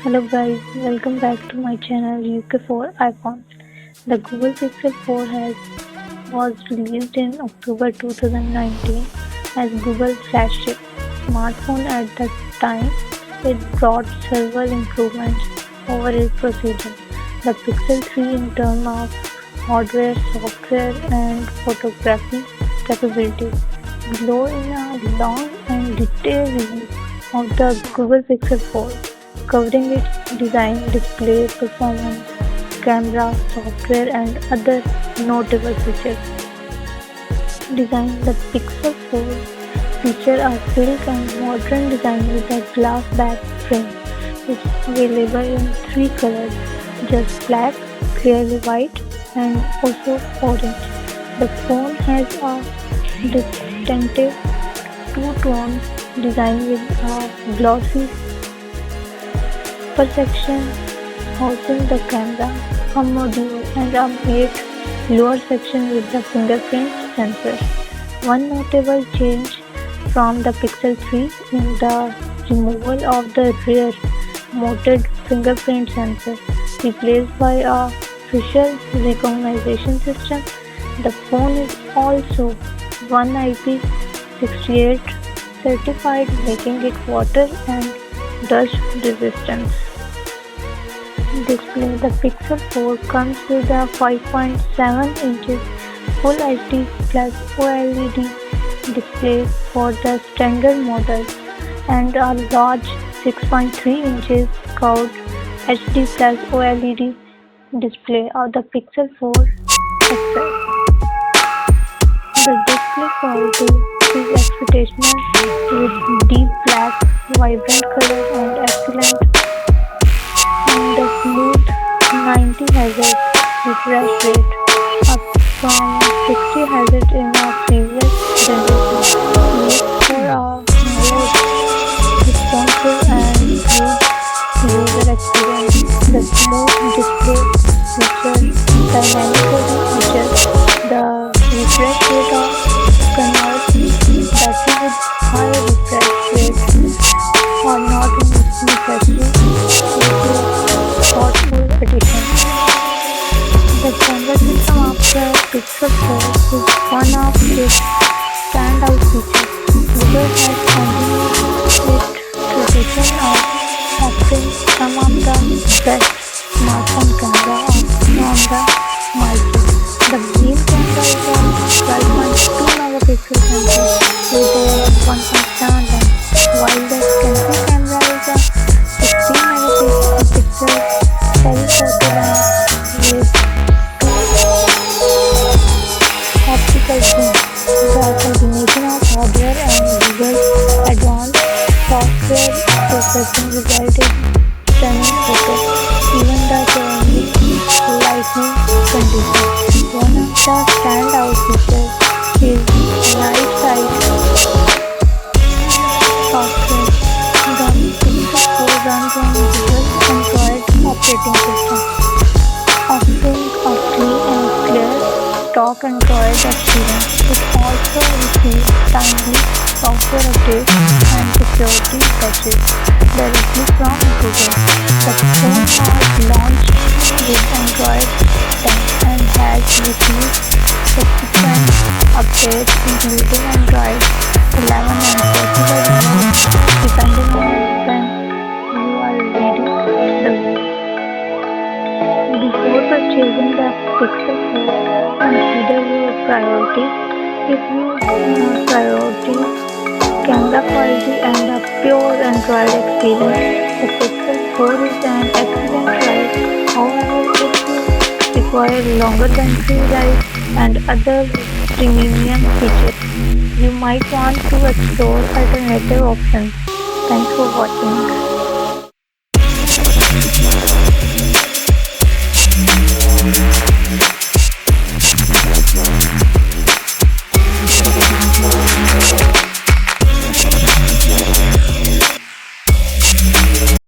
Hello guys, welcome back to my channel UK4 iPhone. The Google Pixel 4 was released in October 2019 as Google flagship smartphone at the time. It brought several improvements over its procedure. The Pixel 3 in terms of hardware, software and photography capabilities. Below in a long and detailed review of the Google Pixel 4, covering its design, display, performance, camera, software and other notable features. Design. The Pixel 4 features a sleek and modern design with a glass back frame. It's available in three colors, just black, clearly white and also orange. The phone has a distinctive two-tone design with a glossy upper section housing the camera, a module and a matte lower section with the fingerprint sensor. One notable change from the Pixel 3 is the removal of the rear mounted fingerprint sensor, replaced by a facial recognition system. The phone is also one IP68 certified, making it water and dust resistant. Display. The Pixel 4 comes with a 5.7 inches Full HD plus OLED display for the standard model and a large 6.3 inches curved HD plus OLED display of the Pixel 4 XL. The display quality is exceptional with deep black, vibrant color and excellent and a smooth 90 Hz refresh rate, up from 60 Hz in a previous generation, makes for a more responsive and smooth user experience. The smooth display feature dynamically adjusts the refresh rate of converts battery with high refresh rate or not necessary, which is thoughtful addition. The camera system of the Pixel 4 is one of its standout features. Google has continued its tradition of offering some of the best smartphone cameras on the market. The main camera is a 12.2 megapixel sensor with a 1.7 lens, while the selfie camera is a 16 megapixel telephoto lens with optical zoom. The combination of hardware and Google's advanced software processing resulted in stunning photos, even the challenging lighting conditions. One of the standout features is night sight software. The Pixel 4 runs on Google Android operating system, offering a clean and clear stock Android experience. It also receives timely software updates and security patches directly from Google. The phone was launched with Android 10 and has received subsequent updates including Android 11 and possible more depending on when you are ready. Before purchasing the Pixel 4, consider your priorities. If you prioritize camera quality and a pure Android experience, the Pixel 4 is an excellent choice. However, if you require longer battery life and other premium features, you might want to explore alternative options. Thanks for watching.